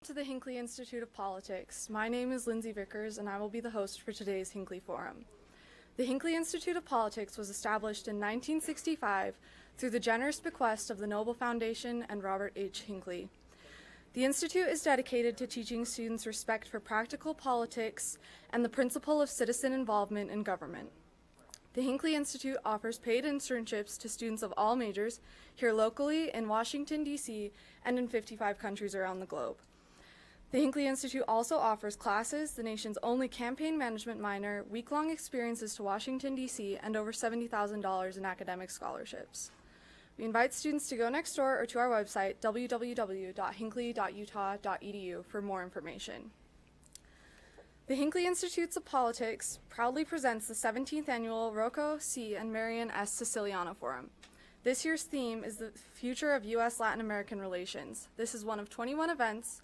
To the Hinckley Institute of Politics. My name is Lindsay Vickers, and I will be the host for today's Hinckley Forum. The Hinckley Institute of Politics was established in 1965 through the generous bequest of the Noble Foundation and Robert H. Hinckley. The Institute is dedicated to teaching students respect for practical politics and the principle of citizen involvement in government. The Hinckley Institute offers paid internships to students of all majors here locally in Washington, D.C., and in 55 countries around the globe. The Hinckley Institute also offers classes, the nation's only campaign management minor, week-long experiences to Washington, D.C., and over $70,000 in academic scholarships. We invite students to go next door or to our website, www.hinckley.utah.edu, for more information. The Hinckley Institutes of Politics proudly presents the 17th annual Rocco C. and Marian S. Siciliano Forum. This year's theme is the future of U.S.-Latin American relations. This is one of 21 events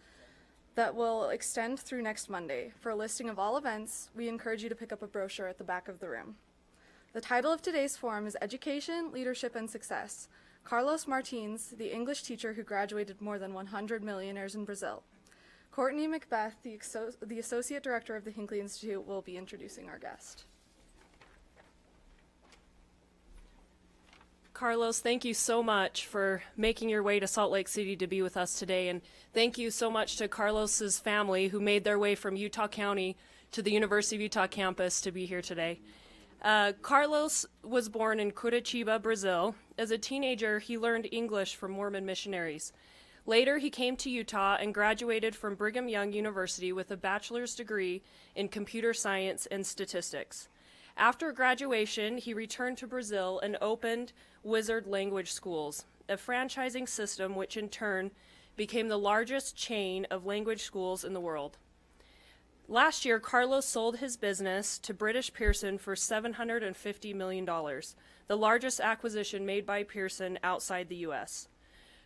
that will extend through next Monday. For a listing of all events, we encourage you to pick up a brochure at the back of the room. The title of today's forum is Education, Leadership, and Success. Carlos Martins, the English teacher who graduated more than 100 millionaires in Brazil. Courtney Macbeth, the Associate Director of the Hinckley Institute, will be introducing our guest. Carlos, thank you so much for making your way to Salt Lake City to be with us today, and thank you so much to Carlos's family who made their way from Utah County to the University of Utah campus to be here today. Carlos was born in Curitiba, Brazil. As a teenager, he learned English from Mormon missionaries. Later, he came to Utah and graduated from Brigham Young University with a bachelor's degree in computer science and statistics. After graduation, he returned to Brazil and opened Wizard Language Schools, a franchising system which in turn became the largest chain of language schools in the world. Last year, Carlos sold his business to British Pearson for $750 million, the largest acquisition made by Pearson outside the U.S.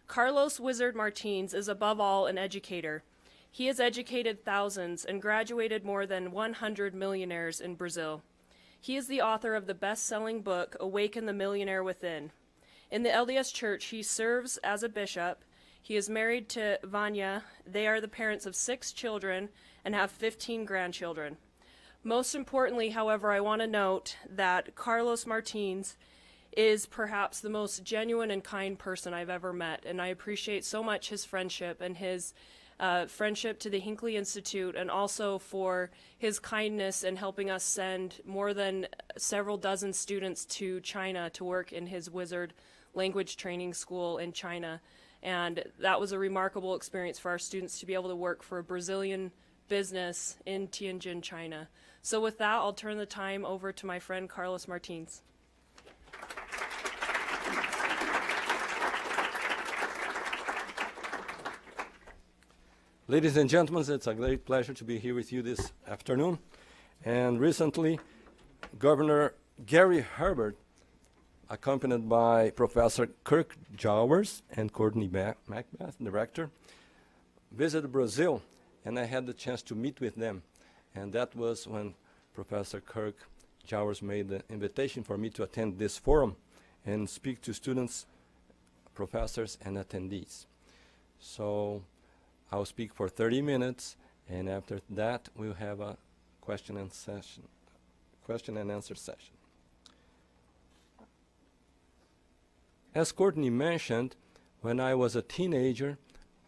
Carlos Wizard Martins is above all an educator. He has educated thousands and graduated more than 100 millionaires in Brazil. He is the author of the best-selling book, Awaken the Millionaire Within. In the LDS Church, he serves as a bishop. He is married to Vanya. They are the parents of 6 children and have 15 grandchildren. Most importantly, however, I want to note that Carlos Martins is perhaps the most genuine and kind person I've ever met, and I appreciate so much his friendship and his friendship to the Hinckley Institute, and also for his kindness in helping us send more than several dozen students to China to work in his Wizard language training school in China. And that was a remarkable experience for our students to be able to work for a Brazilian business in Tianjin, China. So with that, I'll turn the time over to my friend Carlos Martins. Ladies and gentlemen, it's a great pleasure to be here with you this afternoon. And recently, Governor Gary Herbert, accompanied by Professor Kirk Jowers and Courtney Macbeth, director, visited Brazil, and I had the chance to meet with them. And that was when Professor Kirk Jowers made the invitation for me to attend this forum and speak to students, professors, and attendees. So I'll speak for 30 minutes, and after that, we'll have a question and answer session. As Courtney mentioned, when I was a teenager,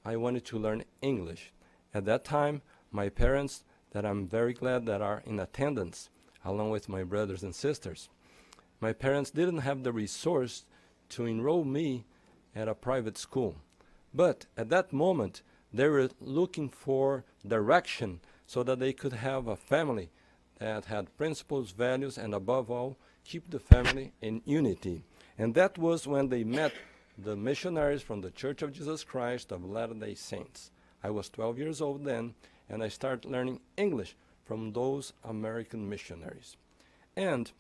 I wanted to learn English. At that time, my parents, that I'm very glad that are in attendance, along with my brothers and sisters, my parents didn't have the resource to enroll me at a private school. But at that moment, they were looking for direction so that they could have a family that had principles, values, and above all, keep the family in unity. And that was when they met the missionaries from the Church of Jesus Christ of Latter-day Saints. I was 12 years old then, and I started learning English from those American missionaries. And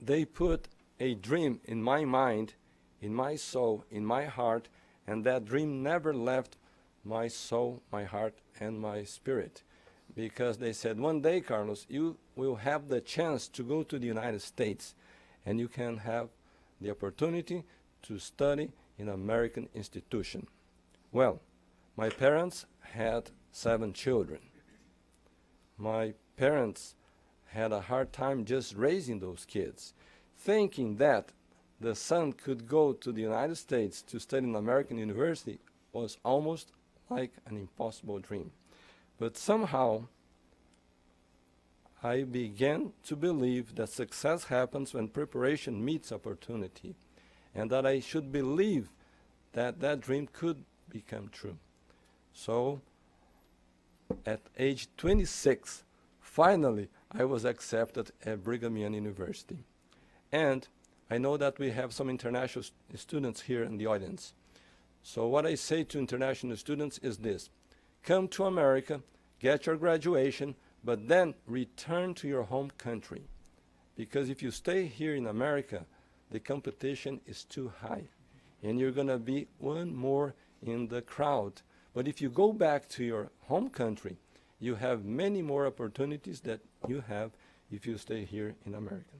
they put a dream in my mind, in my soul, in my heart, and that dream never left my soul, my heart, and my spirit. Because they said, one day, Carlos, you will have the chance to go to the United States, and you can have the opportunity to study in an American institution. Well, my parents had 7 children. My parents had a hard time just raising those kids, thinking that the son could go to the United States to study in American university was almost like an impossible dream. But somehow, I began to believe that success happens when preparation meets opportunity, and that I should believe that that dream could become true. So, at age 26, finally, I was accepted at Brigham Young University. And I know that we have some international students here in the audience. So what I say to international students is this: come to America, get your graduation, but then return to your home country. Because if you stay here in America, the competition is too high, and you're going to be one more in the crowd. But if you go back to your home country, you have many more opportunities that you have if you stay here in America.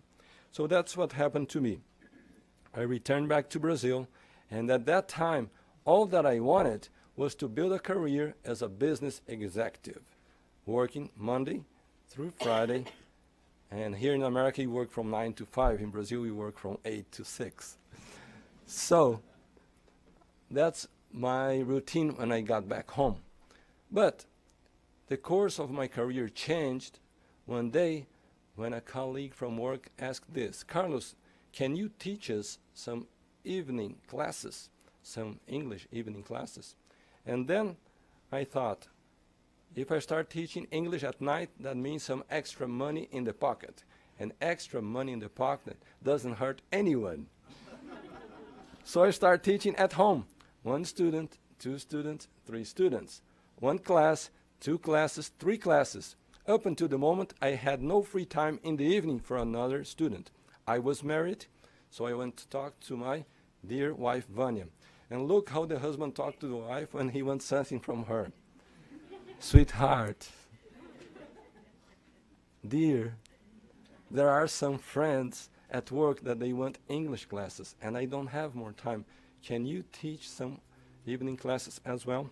So that's what happened to me. I returned back to Brazil, and at that time, all that I wanted was to build a career as a business executive, working Monday through Friday. And here in America, you work from 9 to 5. In Brazil, we work from 8 to 6. So that's my routine when I got back home. But the course of my career changed one day when a colleague from work asked this: Carlos, can you teach us some evening classes, some English evening classes? And then I thought, if I start teaching English at night, that means some extra money in the pocket. And extra money in the pocket doesn't hurt anyone. So I start teaching at home. 1 student, 2 students, 3 students. 1 class, 2 classes, 3 classes. Up until the moment, I had no free time in the evening for another student. I was married, so I went to talk to my dear wife, Vanya. And look how the husband talked to the wife when he wants something from her. Sweetheart, dear, there are some friends at work that they want English classes, and I don't have more time. Can you teach some evening classes as well?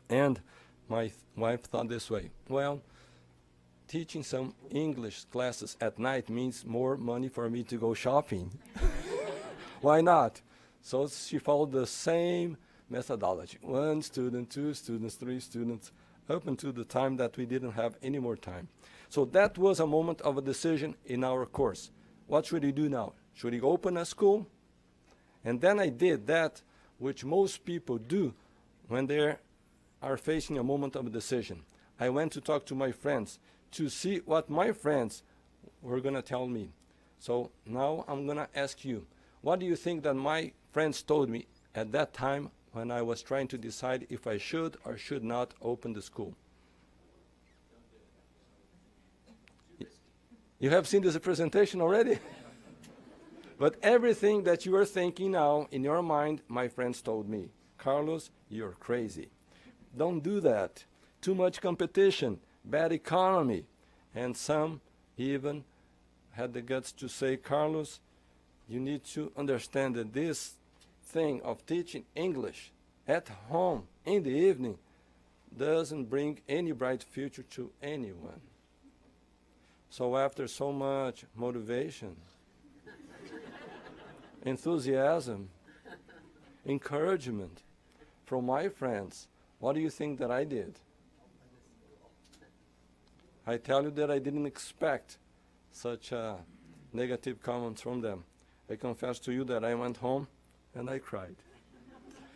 And my wife thought this way: well, teaching some English classes at night means more money for me to go shopping. Why not? So she followed the same methodology. 1 student, 2 students, 3 students, up until the time that we didn't have any more time. So that was a moment of a decision in our course. What should we do now? Should we open a school? And then I did that which most people do when they are facing a moment of a decision. I went to talk to my friends to see what my friends were going to tell me. So now I'm going to ask you, what do you think that my friends told me at that time when I was trying to decide if I should or should not open the school? You have seen this presentation already? But everything that you are thinking now in your mind, my friends told me: Carlos, you're crazy. Don't do that. Too much competition, bad economy. And some even had the guts to say, Carlos, you need to understand that this thing of teaching English at home in the evening doesn't bring any bright future to anyone. So after so much motivation, enthusiasm, encouragement from my friends, what do you think that I did? I tell you that I didn't expect such negative comments from them. I confess to you that I went home and I cried.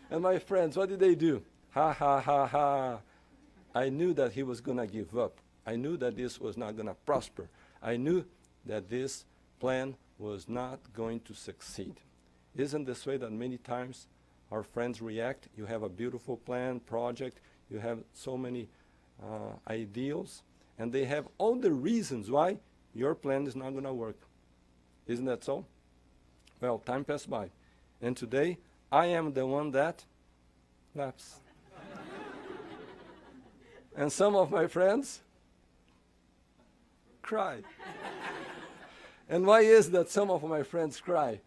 And my friends, what did they do? Ha, ha, ha, ha. I knew that he was going to give up. I knew that this was not going to prosper. I knew that this plan was not going to succeed. Isn't this way that many times our friends react? You have a beautiful plan, project, you have so many ideals, and they have all the reasons why your plan is not going to work. Isn't that so? Well, time passed by. And today, I am the one that laughs. And some of my friends cry. And why is that some of my friends cry?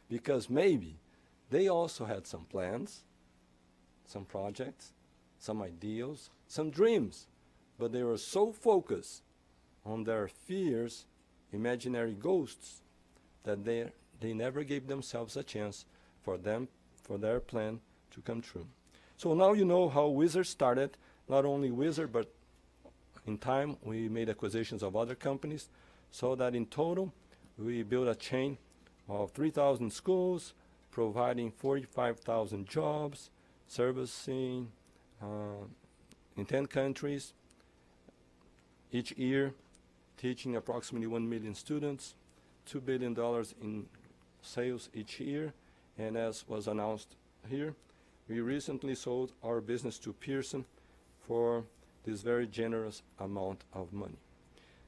Because maybe they also had some plans, some projects, some ideals, some dreams, but they were so focused on their fears, imaginary ghosts, that they never gave themselves a chance for their plan to come true. So now you know how Wizard started. Not only Wizard, but in time we made acquisitions of other companies, so that in total we built a chain of 3,000 schools, providing 45,000 jobs, servicing in 10 countries, each year teaching approximately 1 million students, $2 billion in sales each year, and as was announced here, we recently sold our business to Pearson for this very generous amount of money.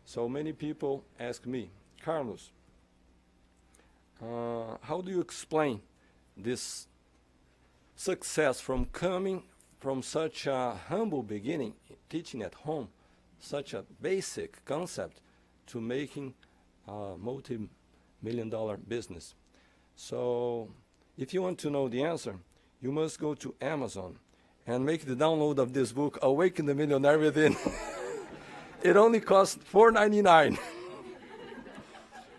So many people ask me, Carlos, how do you explain this success from coming from such a humble beginning, teaching at home, such a basic concept, to making a multi-million-dollar business? So if you want to know the answer, you must go to Amazon and make the download of this book, Awaken the Millionaire Within. It only costs $4.99.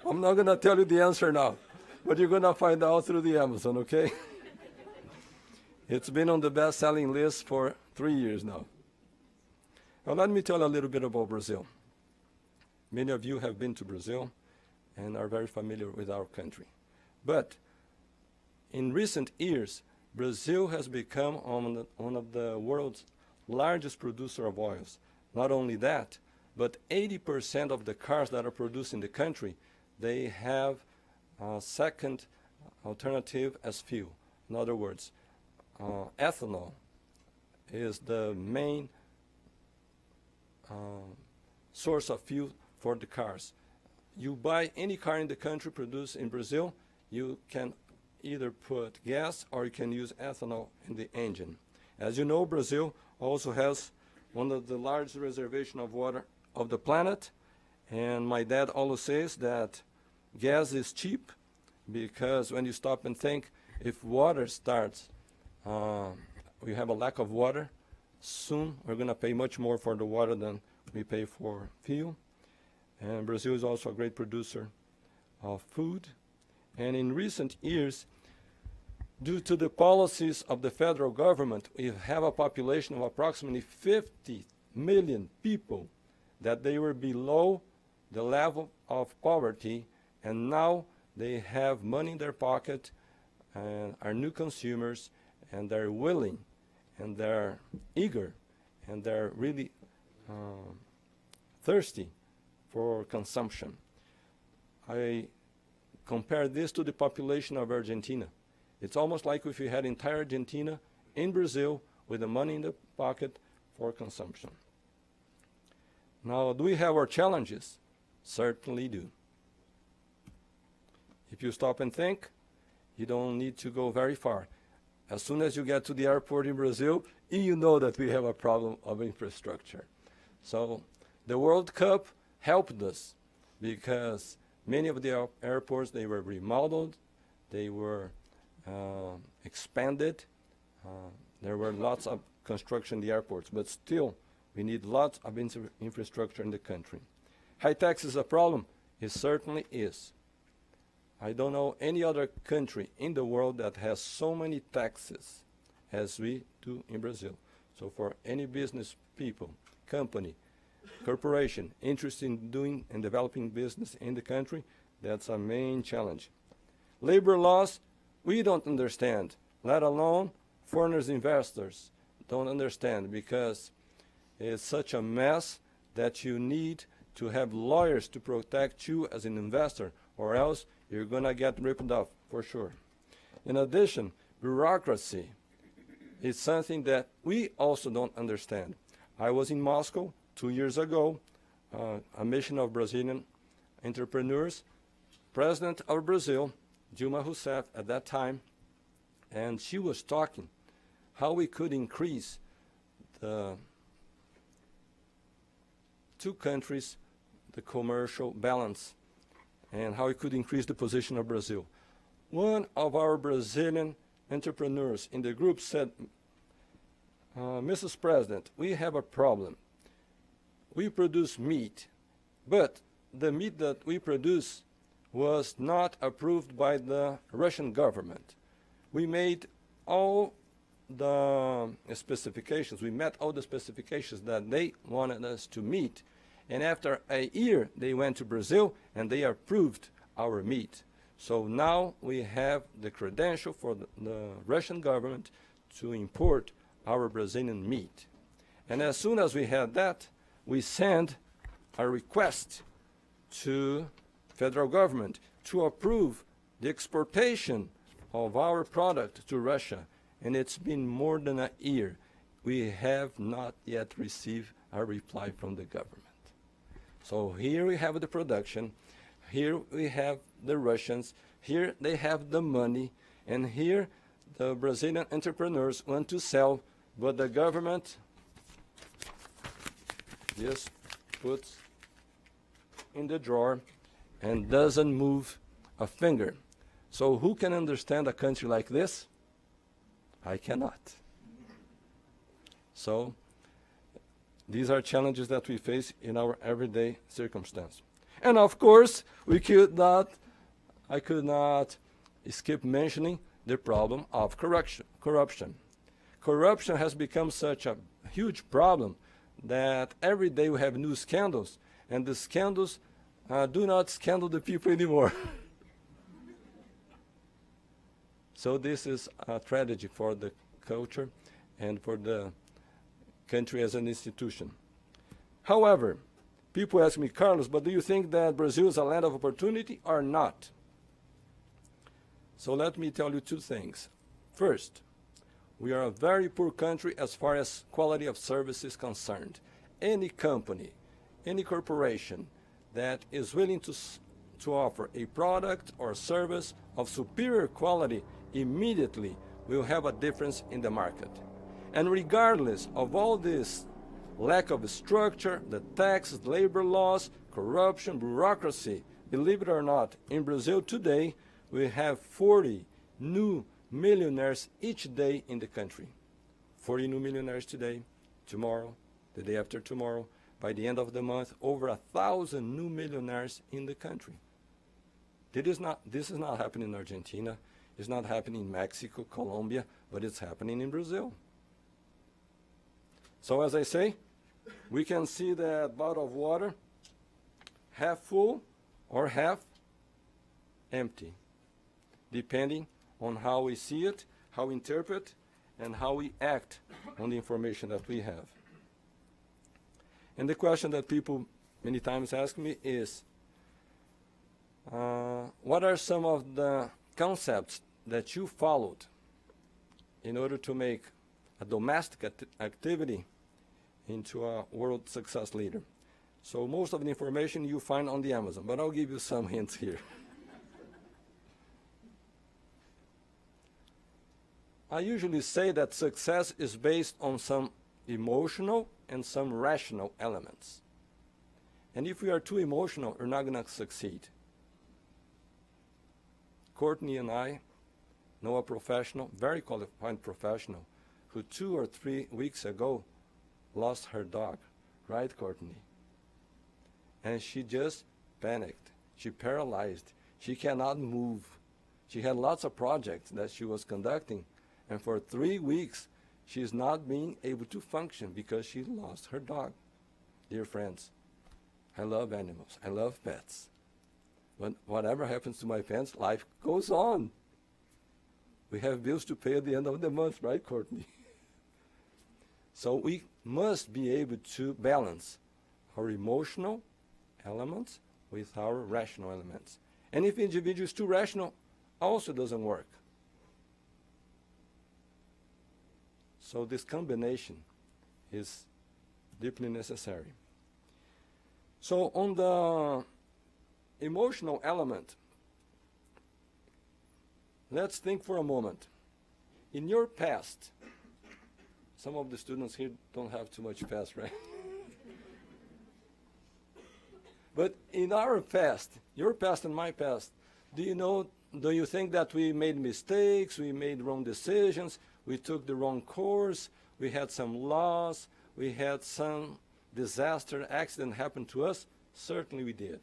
I'm not going to tell you the answer now, but you're going to find out through the Amazon, okay? It's been on the best-selling list for 3 years now. Now let me tell you a little bit about Brazil. Many of you have been to Brazil and are very familiar with our country. But in recent years, Brazil has become one of the world's largest producer of oils. Not only that, but 80% of the cars that are produced in the country, they have a second alternative as fuel. In other words, ethanol is the main source of fuel for the cars. You buy any car in the country produced in Brazil, you can either put gas or you can use ethanol in the engine. As you know, Brazil also has one of the largest reservations of water of the planet, and my dad always says that gas is cheap, because when you stop and think, if water starts, we have a lack of water, soon we're going to pay much more for the water than we pay for fuel. And Brazil is also a great producer of food. And in recent years, due to the policies of the federal government, we have a population of approximately 50 million people that they were below the level of poverty, and now they have money in their pocket and are new consumers, and they're willing, and they're eager, and they're really thirsty for consumption. I compare this to the population of Argentina. It's almost like if you had entire Argentina in Brazil with the money in the pocket for consumption. Now, do we have our challenges? Certainly do. If you stop and think, you don't need to go very far. As soon as you get to the airport in Brazil, you know that we have a problem of infrastructure. So the World Cup helped us, because many of the airports, they were remodeled, they were expanded. There were lots of construction in the airports, but still, we need lots of infrastructure in the country. High tax is a problem? It certainly is. I don't know any other country in the world that has so many taxes as we do in Brazil. So for any business people, company, corporation interested in doing and developing business in the country, that's a main challenge. Labor laws, we don't understand, let alone foreigners investors don't understand, because it's such a mess that you need to have lawyers to protect you as an investor, or else you're going to get ripped off for sure. In addition, bureaucracy is something that we also don't understand. I was in Moscow 2 years ago, a mission of Brazilian entrepreneurs, President of Brazil, Dilma Rousseff at that time, and she was talking how we could increase the two countries, the commercial balance, and how we could increase the position of Brazil. One of our Brazilian entrepreneurs in the group said, Mrs. President, we have a problem. We produce meat, but the meat that we produce was not approved by the Russian government. We made all the specifications, we met all the specifications that they wanted us to meet, and after a year they went to Brazil and they approved our meat. So now we have the credential for the Russian government to import our Brazilian meat. And as soon as we had that, we sent a request to federal government to approve the exportation of our product to Russia. And it's been more than a year. We have not yet received a reply from the government. So here we have the production, here we have the Russians, here they have the money, and here the Brazilian entrepreneurs want to sell, but the government just puts in the drawer and doesn't move a finger. So who can understand a country like this? I cannot. So these are challenges that we face in our everyday circumstance. And of course, I could not skip mentioning the problem of corruption. Corruption has become such a huge problem that every day we have new scandals, and the scandals do not scandal the people anymore. So this is a tragedy for the culture and for the country as an institution. However, people ask me, Carlos, but do you think that Brazil is a land of opportunity or not? So let me tell you two things. First, we are a very poor country as far as quality of service is concerned. Any company, any corporation that is willing to offer a product or service of superior quality immediately will have a difference in the market. And regardless of all this lack of structure, the taxes, labor laws, corruption, bureaucracy, believe it or not, in Brazil today, we have 40 new millionaires each day in the country. 40 new millionaires today, tomorrow, the day after tomorrow, by the end of the month, over 1,000 new millionaires in the country. This is not happening in Argentina, it's not happening in Mexico, Colombia, but it's happening in Brazil. So as I say, we can see that bottle of water half full or half empty, depending on how we see it, how we interpret, and how we act on the information that we have. And the question that people many times ask me is, what are some of the concepts that you followed in order to make a domestic activity into a world success leader? So most of the information you find on the Amazon, but I'll give you some hints here. I usually say that success is based on some emotional and some rational elements. And if we are too emotional, we're not going to succeed. Courtney and I know a professional, very qualified professional, who 2 or 3 weeks ago lost her dog. Right, Courtney? And she just panicked. She paralyzed. She cannot move. She had lots of projects that she was conducting, and for 3 weeks, she's not being able to function because she lost her dog. Dear friends, I love animals. I love pets. But whatever happens to my pets, life goes on. We have bills to pay at the end of the month, right, Courtney? So we must be able to balance our emotional elements with our rational elements. And if the individual is too rational, also doesn't work. So this combination is deeply necessary. So on the emotional element, let's think for a moment. In your past, some of the students here don't have too much past, right? But in our past, your past and my past, do you think that we made mistakes, we made wrong decisions, we took the wrong course, we had some loss, we had some disaster, accident happen to us? Certainly we did.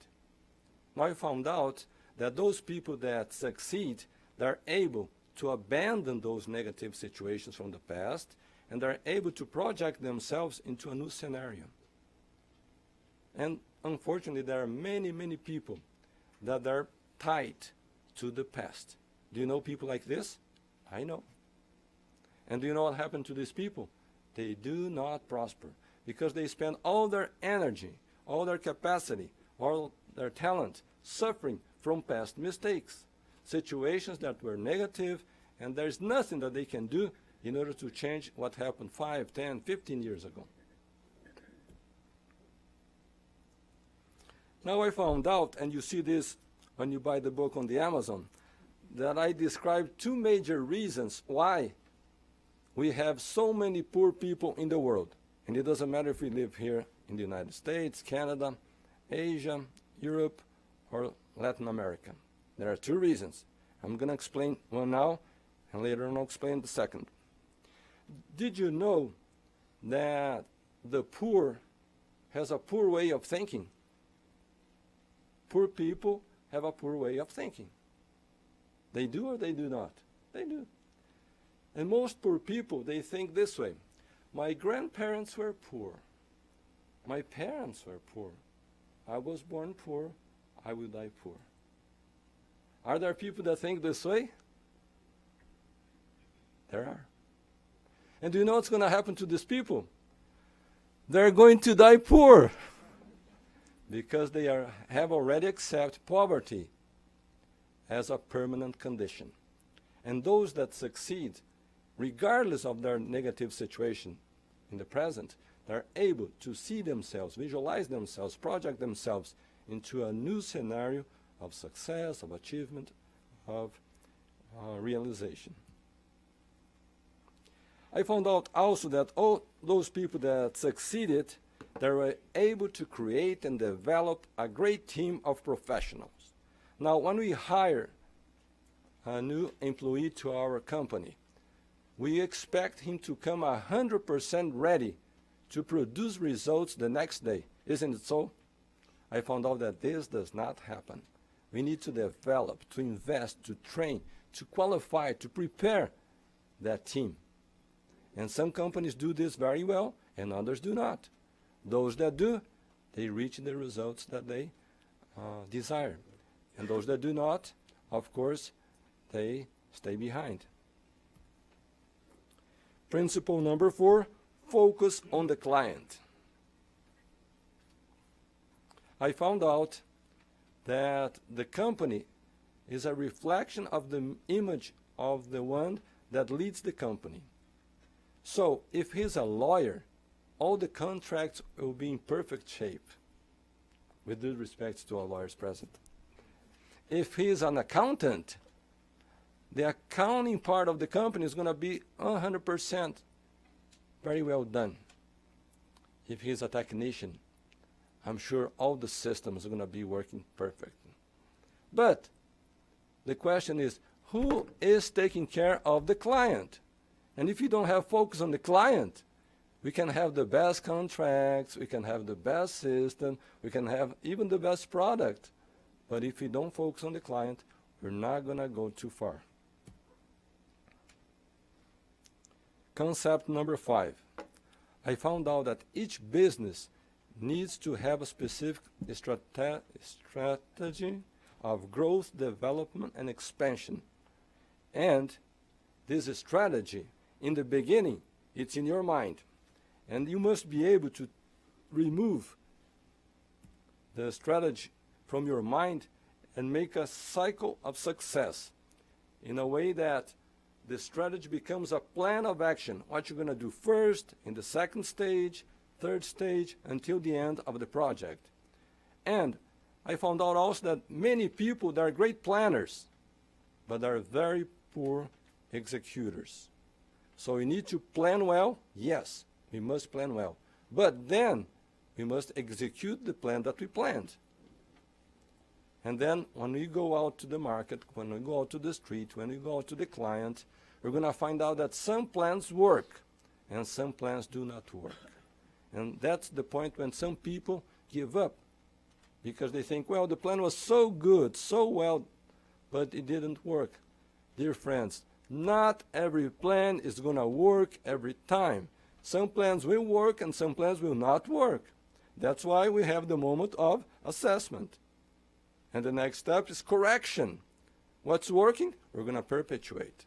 Now I found out that those people that succeed, they're able to abandon those negative situations from the past, and they're able to project themselves into a new scenario. And unfortunately, there are many, many people that are tied to the past. Do you know people like this? I know. And do you know what happened to these people? They do not prosper because they spend all their energy, all their capacity, all their talent suffering from past mistakes, situations that were negative, and there's nothing that they can do in order to change what happened 5, 10, 15 years ago. Now I found out, and you see this when you buy the book on the Amazon, that I described 2 major reasons why we have so many poor people in the world. And it doesn't matter if we live here in the United States, Canada, Asia, Europe, or Latin America. There are 2 reasons. I'm going to explain one now, and later on I'll explain the second. Did you know that the poor has a poor way of thinking? Poor people have a poor way of thinking. They do or they do not? They do. And most poor people, they think this way. My grandparents were poor. My parents were poor. I was born poor. I will die poor. Are there people that think this way? There are. And do you know what's going to happen to these people? They're going to die poor because they have already accepted poverty as a permanent condition. And those that succeed, regardless of their negative situation in the present, they're able to see themselves, visualize themselves, project themselves into a new scenario of success, of achievement, of realization. I found out also that all those people that succeeded, they were able to create and develop a great team of professionals. Now, when we hire a new employee to our company, we expect him to come 100% ready to produce results the next day. Isn't it so? I found out that this does not happen. We need to develop, to invest, to train, to qualify, to prepare that team. And some companies do this very well, and others do not. Those that do, they reach the results that they desire. And those that do not, of course, they stay behind. Principle number 4, focus on the client. I found out that the company is a reflection of the image of the one that leads the company. So if he's a lawyer, all the contracts will be in perfect shape, with due respect to our lawyers present. If he's an accountant, the accounting part of the company is going to be 100% very well done. If he's a technician, I'm sure all the systems are going to be working perfectly. But the question is, who is taking care of the client? And if you don't have focus on the client, we can have the best contracts, we can have the best system, we can have even the best product. But if we don't focus on the client, we're not going to go too far. Concept number 5. I found out that each business needs to have a specific strategy of growth, development, and expansion. And this strategy, in the beginning, it's in your mind. And you must be able to remove the strategy from your mind and make a cycle of success in a way that the strategy becomes a plan of action. What you're going to do first, in the second stage, third stage, until the end of the project. And I found out also that many people, they are great planners, but are very poor executors. So we need to plan well. Yes, we must plan well. But then we must execute the plan that we planned. And then when we go out to the market, when we go out to the street, when we go out to the client, we're going to find out that some plans work and some plans do not work. And that's the point when some people give up because they think, well, the plan was so good, so well, but it didn't work. Dear friends, not every plan is going to work every time. Some plans will work and some plans will not work. That's why we have the moment of assessment. And the next step is correction. What's working? We're going to perpetuate.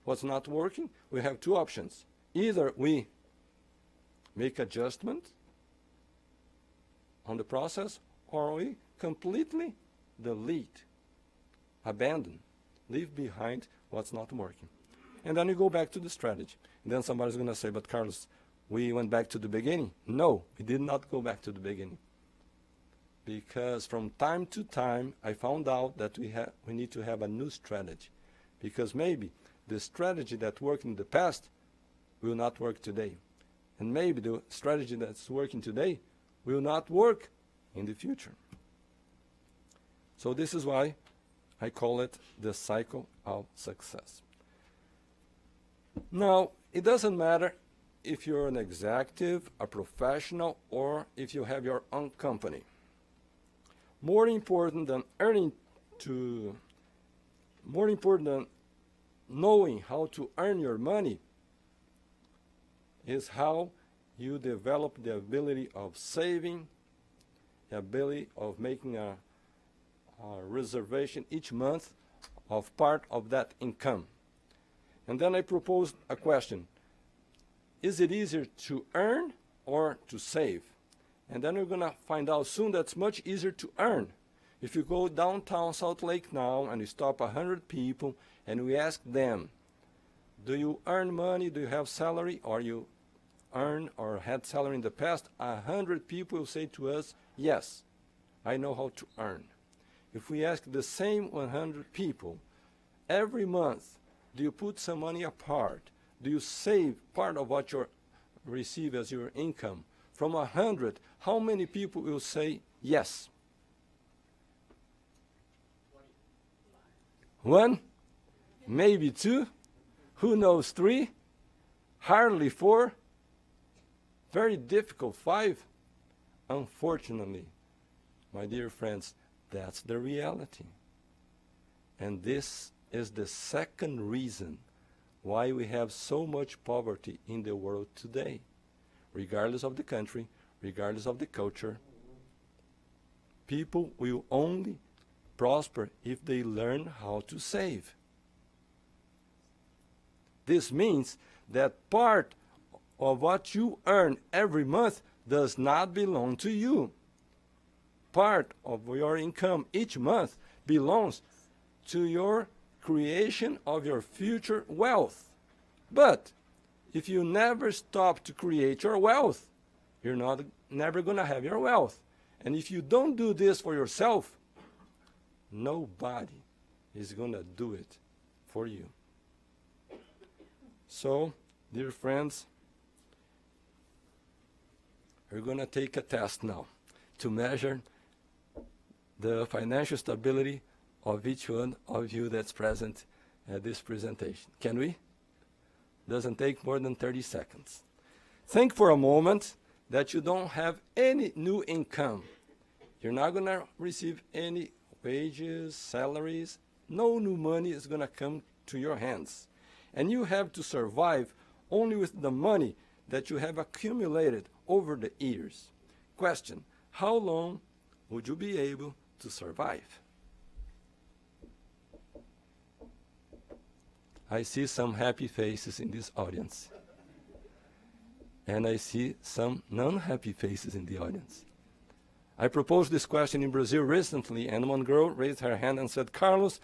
What's not working? We have two options. Either we make adjustment on the process, or we completely delete, abandon, leave behind what's not working. And then you go back to the strategy. And then somebody's going to say, but Carlos, we went back to the beginning. No, we did not go back to the beginning. Because from time to time, I found out that we need to have a new strategy. Because maybe the strategy that worked in the past will not work today. And maybe the strategy that's working today will not work in the future. So this is why I call it the cycle of success. Now, it doesn't matter if you're an executive, a professional, or if you have your own company. More important than knowing how to earn your money is how you develop the ability of saving, the ability of making a reservation each month of part of that income. And then I proposed a question. Is it easier to earn or to save? And then we're going to find out soon that's much easier to earn. If you go downtown Salt Lake now and you stop 100 people and we ask them, do you earn money, do you have salary, or you earn or had salary in the past? 100 people will say to us, yes, I know how to earn. If we ask the same 100 people, every month, do you put some money apart? Do you save part of what you receive as your income? From 100, how many people will say yes? 1? Maybe 2? Who knows? 3? Hardly 4? Very difficult. 5? Unfortunately, my dear friends, that's the reality. And this is the second reason why we have so much poverty in the world today. Regardless of the country, regardless of the culture, people will only prosper if they learn how to save. This means that part of what you earn every month does not belong to you. Part of your income each month belongs to your creation of your future wealth. But if you never stop to create your wealth, you're never going to have your wealth. And if you don't do this for yourself, nobody is going to do it for you. So, dear friends, we're going to take a test now to measure the financial stability of each one of you that's present at this presentation. Can we? Doesn't take more than 30 seconds. Think for a moment that you don't have any new income. You're not going to receive any wages, salaries. No new money is going to come to your hands. And you have to survive only with the money that you have accumulated over the years. Question: how long would you be able to survive? I see some happy faces in this audience. And I see some non-happy faces in the audience. I proposed this question in Brazil recently, and one girl raised her hand and said, Carlos,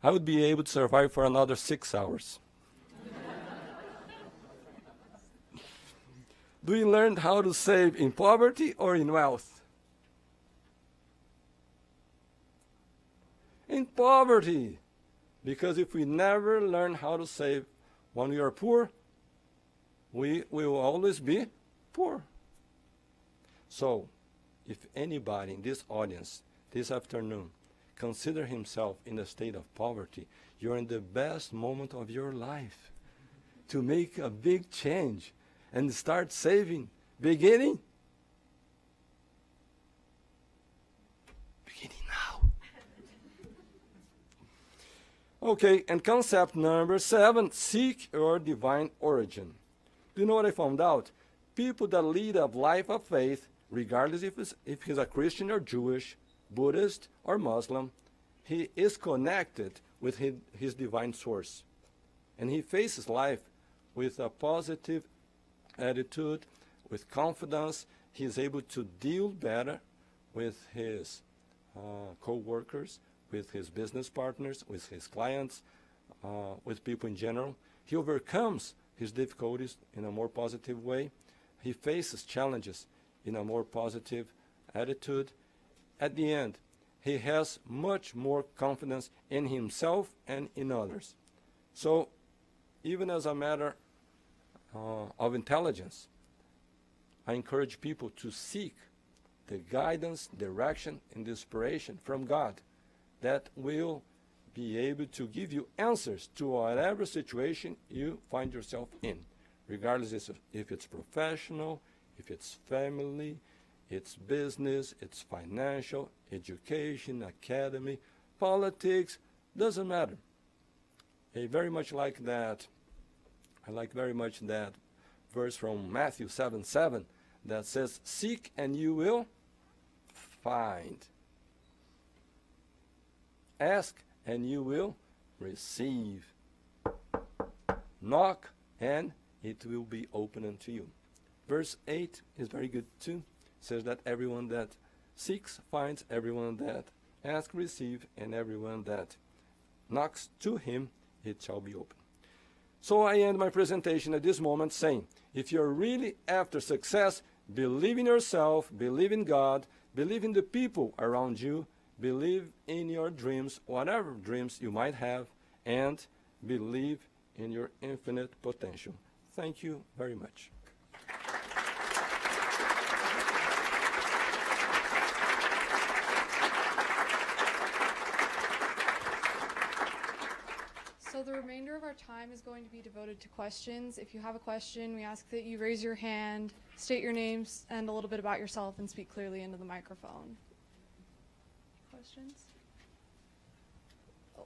I would be able to survive for another 6 hours. Do you learn how to save in poverty or in wealth? In poverty. Because if we never learn how to save when we are poor, we will always be poor. So, if anybody in this audience this afternoon consider himself in a state of poverty, you're in the best moment of your life to make a big change. and start saving. Beginning now. Okay, and concept number 7, seek your divine origin. Do you know what I found out? People that lead a life of faith, regardless if he's a Christian or Jewish, Buddhist or Muslim, he is connected with his divine source. And he faces life with a positive attitude, with confidence. He is able to deal better with his co-workers, with his business partners, with his clients, with people in general. He overcomes his difficulties in a more positive way. He faces challenges in a more positive attitude. At the end, he has much more confidence in himself and in others. So, even as a matter of intelligence, I encourage people to seek the guidance, direction, and inspiration from God that will be able to give you answers to whatever situation you find yourself in, regardless if it's professional, if it's family, it's business, it's financial, education, academy, politics, doesn't matter. I very much like that. I like very much that verse from Matthew 7:7 that says, "Seek and you will find. Ask and you will receive. Knock and it will be open unto you." Verse 8 is very good too. It says that everyone that seeks finds, everyone that asks receives, and everyone that knocks to him it shall be open. So I end my presentation at this moment saying, if you're really after success, believe in yourself, believe in God, believe in the people around you, believe in your dreams, whatever dreams you might have, and believe in your infinite potential. Thank you very much. So the remainder of our time is going to be devoted to questions. If you have a question, we ask that you raise your hand, state your names and a little bit about yourself, and speak clearly into the microphone. Questions? Oh.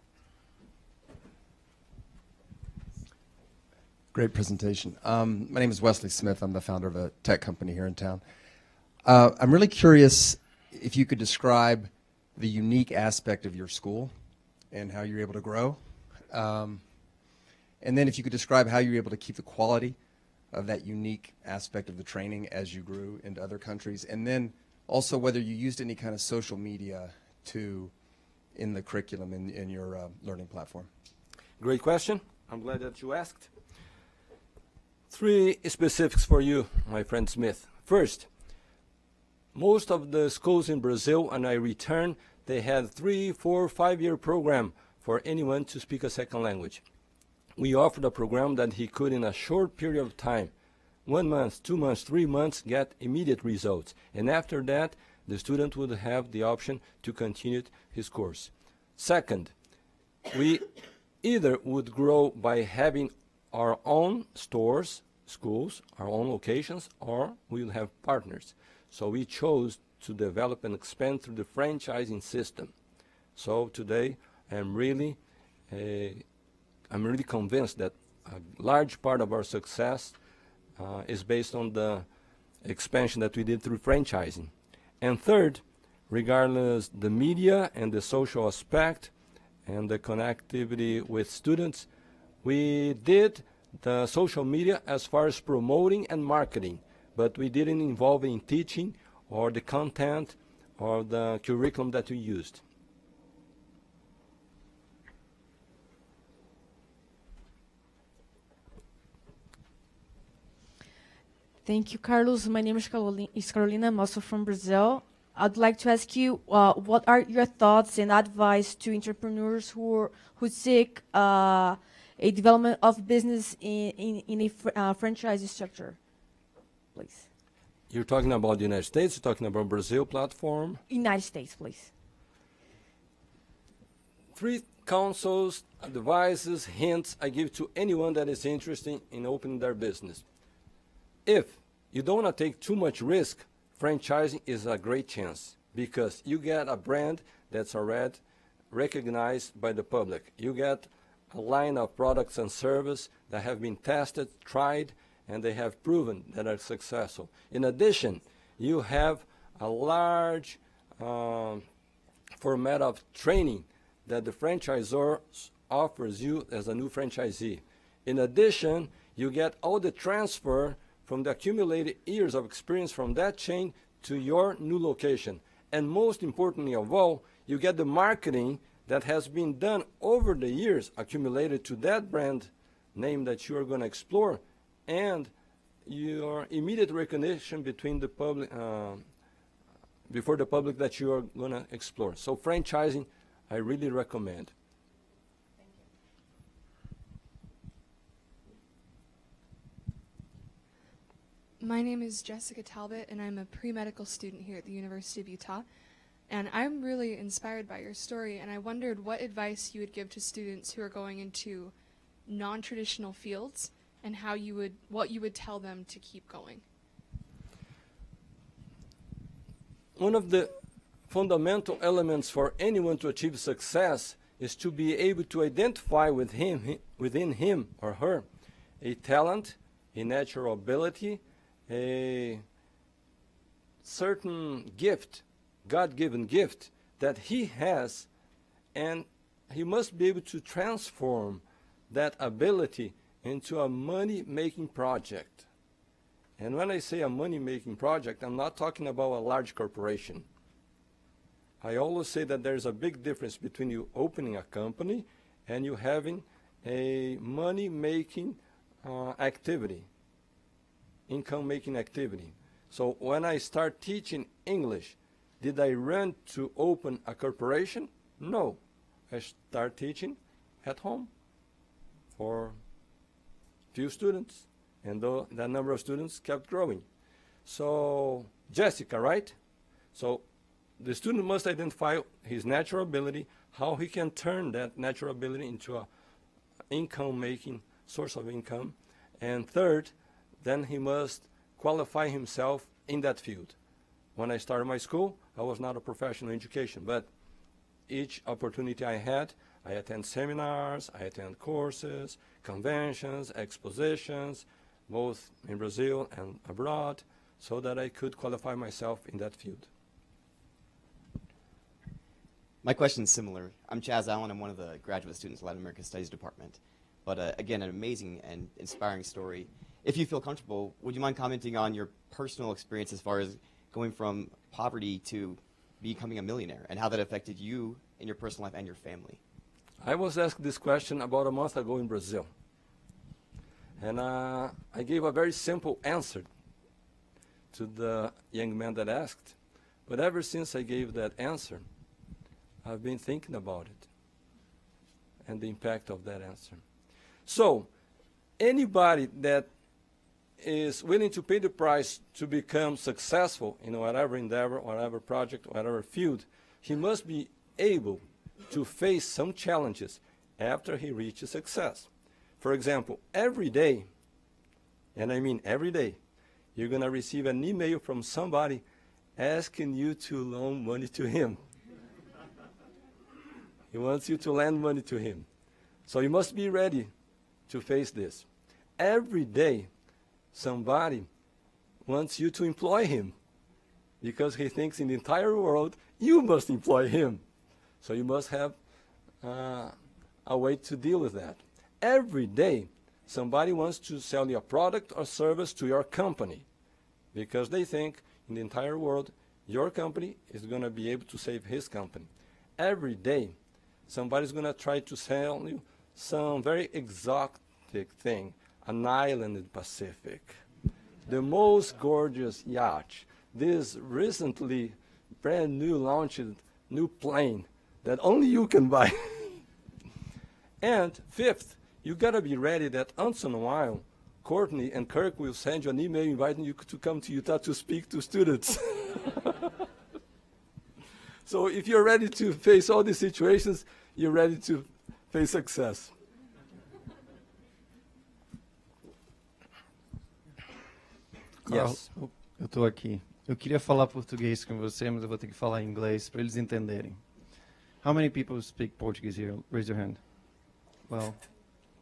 Great presentation. My name is Wesley Smith. I'm the founder of a tech company here in town. I'm really curious if you could describe the unique aspect of your school and how you're able to grow. And then if you could describe how you're able to keep the quality of that unique aspect of the training as you grew into other countries. And then also whether you used any kind of social media in the curriculum in your learning platform. Great question. I'm glad that you asked. 3 specifics for you, my friend Smith. First, most of the schools in Brazil, when I returned, they had 3, 4, 5-year program for anyone to speak a second language. We offered a program that he could, in a short period of time, 1 month, 2 months, 3 months, get immediate results. And after that, the student would have the option to continue his course. Second, we either would grow by having our own stores, schools, our own locations, or we would have partners. So we chose to develop and expand through the franchising system. So today, I'm really convinced that a large part of our success is based on the expansion that we did through franchising. And third, regardless the media and the social aspect and the connectivity with students, we did the social media as far as promoting and marketing, but we didn't involve in teaching or the content or the curriculum that we used. Thank you, Carlos. My name is Carolina. I'm also from Brazil. I'd like to ask you, what are your thoughts and advice to entrepreneurs who seek a development of business in a franchise structure, please? You're talking about the United States, you're talking about Brazil platform? United States, please. 3 counsels, advices, hints I give to anyone that is interested in opening their business. If you don't want to take too much risk, franchising is a great chance because you get a brand that's already recognized by the public. You get a line of products and services that have been tested, tried, and they have proven that are successful. In addition, you have a large format of training that the franchisor offers you as a new franchisee. In addition, you get all the transfer from the accumulated years of experience from that chain to your new location. And most importantly of all, you get the marketing that has been done over the years accumulated to that brand name that you are going to explore, and your immediate recognition between the public, before the public that you are going to explore. So franchising, I really recommend. My name is Jessica Talbot, and I'm a pre-medical student here at the University of Utah. And I'm really inspired by your story, and I wondered what advice you would give to students who are going into non-traditional fields and what you would tell them to keep going. One of the fundamental elements for anyone to achieve success is to be able to identify within him or her a talent, a natural ability, a certain gift, God-given gift that he has, and he must be able to transform that ability into a money-making project. And when I say a money-making project, I'm not talking about a large corporation. I always say that there's a big difference between you opening a company and you having a money-making activity, income-making activity. So when I start teaching English, did I run to open a corporation? No. I start teaching at home for few students, and that number of students kept growing. So Jessica, right? So the student must identify his natural ability, how he can turn that natural ability into a income-making source of income. And third, then he must qualify himself in that field. When I started my school, I was not a professional education, but each opportunity I had, I attend seminars, I attend courses, conventions, expositions, both in Brazil and abroad, so that I could qualify myself in that field. My question is similar. I'm Chaz Allen. I'm one of the graduate students in Latin American Studies Department. But again, an amazing and inspiring story. If you feel comfortable, would you mind commenting on your personal experience as far as going from poverty to becoming a millionaire and how that affected you in your personal life and your family? I was asked this question about a month ago in Brazil. And I gave a very simple answer to the young man that asked. But ever since I gave that answer, I've been thinking about it and the impact of that answer. So, anybody that is willing to pay the price to become successful in whatever endeavor, whatever project, whatever field, he must be able to face some challenges after he reaches success. For example, every day, and I mean every day, you're going to receive an email from somebody asking you to loan money to him. He wants you to lend money to him. So you must be ready to face this. Every day, somebody wants you to employ him because he thinks in the entire world you must employ him. So you must have a way to deal with that. Every day, somebody wants to sell you a product or service to your company because they think in the entire world your company is going to be able to save his company. Every day, somebody's going to try to sell you some very exotic thing, an island in the Pacific, the most gorgeous yacht, this recently brand new launched new plane that only you can buy. And fifth, you got to be ready that once in a while, Courtney and Kirk will send you an email inviting you to come to Utah to speak to students. So if you're ready to face all these situations, you're ready to face success. Yes. Eu estou aqui. Eu queria falar português com você, mas eu vou ter que falar inglês para eles entenderem. How many people speak Portuguese here? Raise your hand. Well,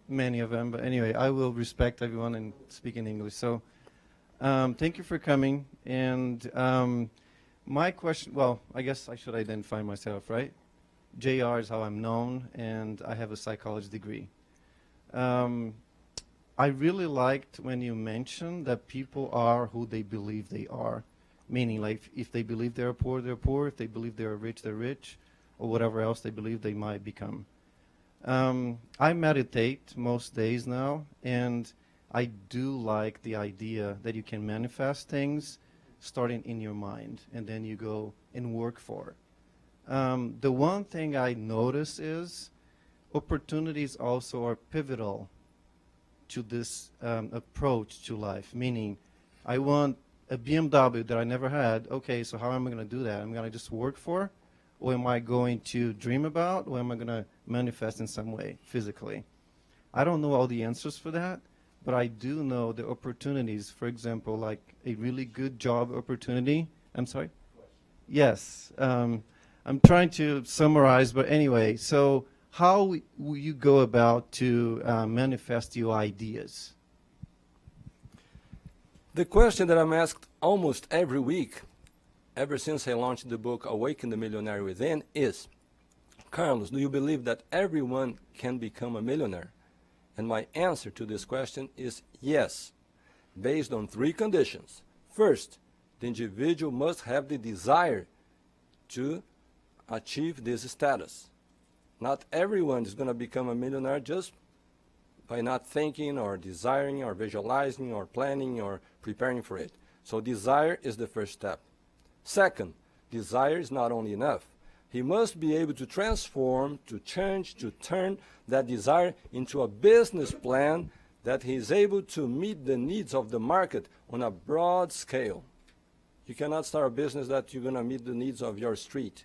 many of them. But anyway, I will respect everyone and speak in English. So, thank you for coming. And my question, well, I guess I should identify myself, right? JR is how I'm known, and I have a psychology degree. I really liked when you mentioned that people are who they believe they are. Meaning, like, if they believe they're poor, they're poor. If they believe they're rich, or whatever else they believe they might become. I meditate most days now, and I do like the idea that you can manifest things starting in your mind, and then you go and work for it. The one thing I notice is opportunities also are pivotal to this approach to life, meaning I want a BMW that I never had. Okay, so how am I going to do that? I'm going to just work for it? Or am I going to dream about? Or am I going to manifest in some way, physically? I don't know all the answers for that, but I do know the opportunities, for example, like a really good job opportunity. I'm sorry? Yes. I'm trying to summarize, but anyway, so how will you go about to manifest your ideas? The question that I'm asked almost every week, ever since I launched the book Awaken the Millionaire Within, is, Carlos, do you believe that everyone can become a millionaire? And my answer to this question is yes, based on 3 conditions. First, the individual must have the desire to achieve this status. Not everyone is going to become a millionaire just by not thinking or desiring or visualizing or planning or preparing for it. So desire is the first step. Second, desire is not only enough. He must be able to transform, to change, to turn that desire into a business plan that he is able to meet the needs of the market on a broad scale. You cannot start a business that you're going to meet the needs of your street,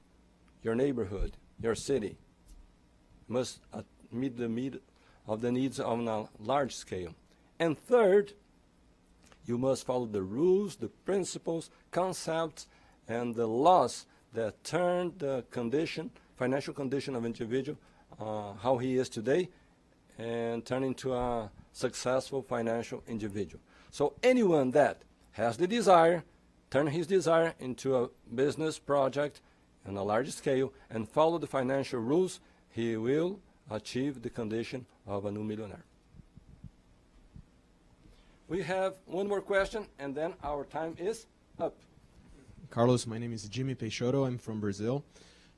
your neighborhood, your city. You must meet the needs on a large scale. And third, you must follow the rules, the principles, concepts, and the laws that turn the condition, financial condition of individual, how he is today, and turn into a successful financial individual. So anyone that has the desire, turn his desire into a business project on a large scale, and follow the financial rules, he will achieve the condition of a new millionaire. We have one more question, and then our time is up. Carlos, my name is Jimmy Peixoto. I'm from Brazil,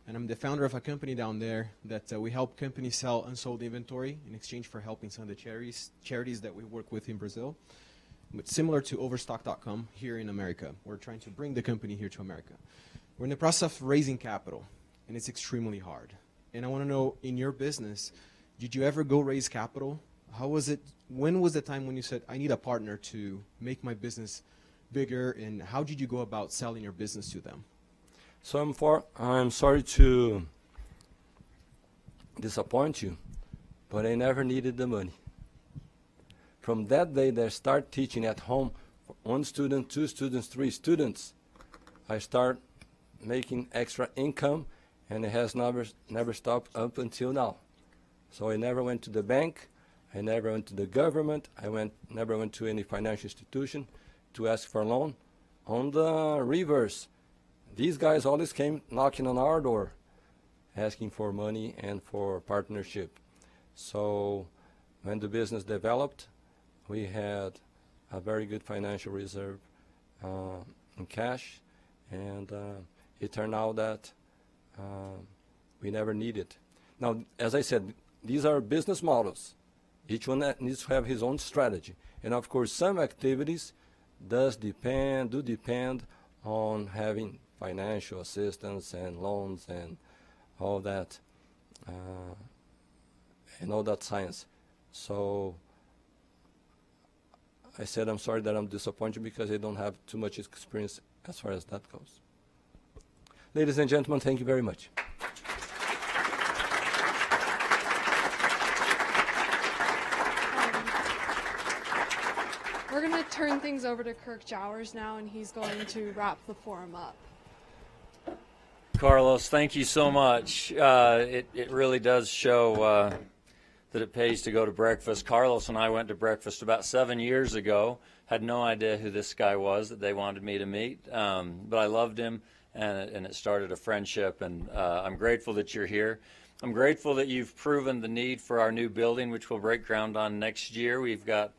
and I'm the founder of a company down there that we help companies sell unsold inventory in exchange for helping some of the charities that we work with in Brazil. But similar to Overstock.com here in America. We're trying to bring the company here to America. We're in the process of raising capital, and it's extremely hard. And I want to know, in your business, did you ever go raise capital? How was it? When was the time when you said, I need a partner to make my business bigger, and how did you go about selling your business to them? So I'm sorry to disappoint you, but I never needed the money. From that day that I start teaching at home, 1 student, 2 students, 3 students, I start making extra income, and it has never stopped up until now. So I never went to the bank, I never went to the government, never went to any financial institution to ask for a loan. On the reverse, these guys always came knocking on our door, asking for money and for partnership. So when the business developed, we had a very good financial reserve in cash, and it turned out that we never needed it. Now, as I said, these are business models. Each one needs to have his own strategy. And of course, some activities do depend on having financial assistance and loans and all that science. So I said I'm sorry that I'm disappointed because I don't have too much experience as far as that goes. Ladies and gentlemen, thank you very much. We're going to turn things over to Kirk Jowers now, and he's going to wrap the forum up. Carlos, thank you so much. It really does show that it pays to go to breakfast. Carlos and I went to breakfast about 7 years ago. Had no idea who this guy was that they wanted me to meet, but I loved him, and it started a friendship, and I'm grateful that you're here. I'm grateful that you've proven the need for our new building, which we'll break ground on next year. We've got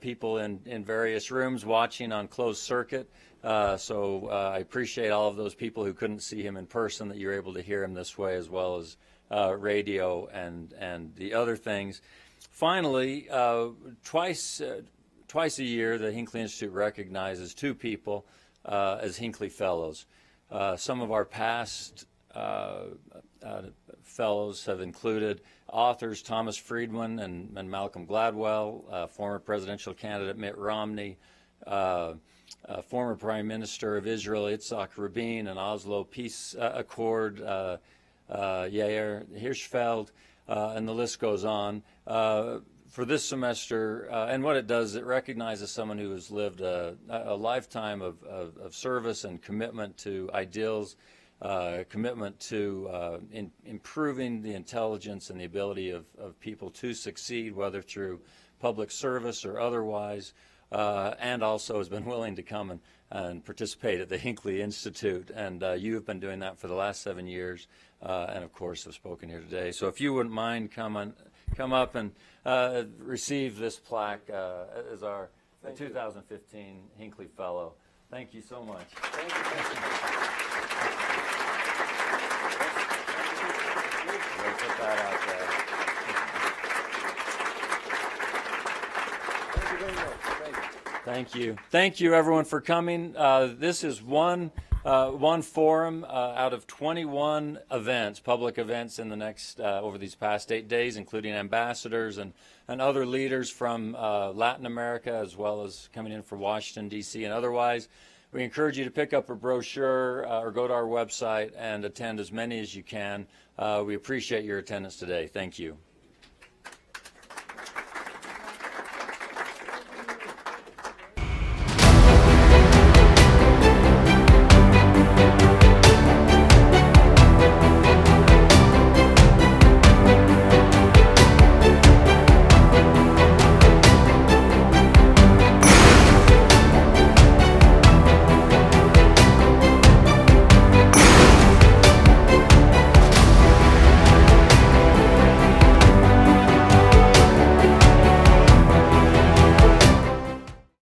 people in various rooms watching on closed circuit. So I appreciate all of those people who couldn't see him in person, that you're able to hear him this way, as well as radio and the other things. Finally, twice a year, the Hinckley Institute recognizes two people as Hinckley Fellows. Some of our past fellows have included authors Thomas Friedman and Malcolm Gladwell, former presidential candidate Mitt Romney, former Prime Minister of Israel Yitzhak Rabin, and Oslo Peace Accord, Yair Hirschfeld, and the list goes on. For this semester, and what it does, it recognizes someone who has lived a lifetime of service and commitment to ideals, commitment to improving the intelligence and the ability of people to succeed, whether through public service or otherwise, and also has been willing to come and participate at the Hinckley Institute. And you have been doing that for the last 7 years, and of course have spoken here today. So if you wouldn't mind come up and receive this plaque as our 2015 Hinckley Fellow. Thank you so much. Thank you. We'll put that out there. Thank you very much. Thank you. Thank you. Thank you, everyone, for coming. This is one forum out of 21 events, public events, in the next over these past 8 days, including ambassadors and other leaders from Latin America, as well as coming in from Washington, D.C. and otherwise. We encourage you to pick up a brochure or go to our website and attend as many as you can. We appreciate your attendance today. Thank you.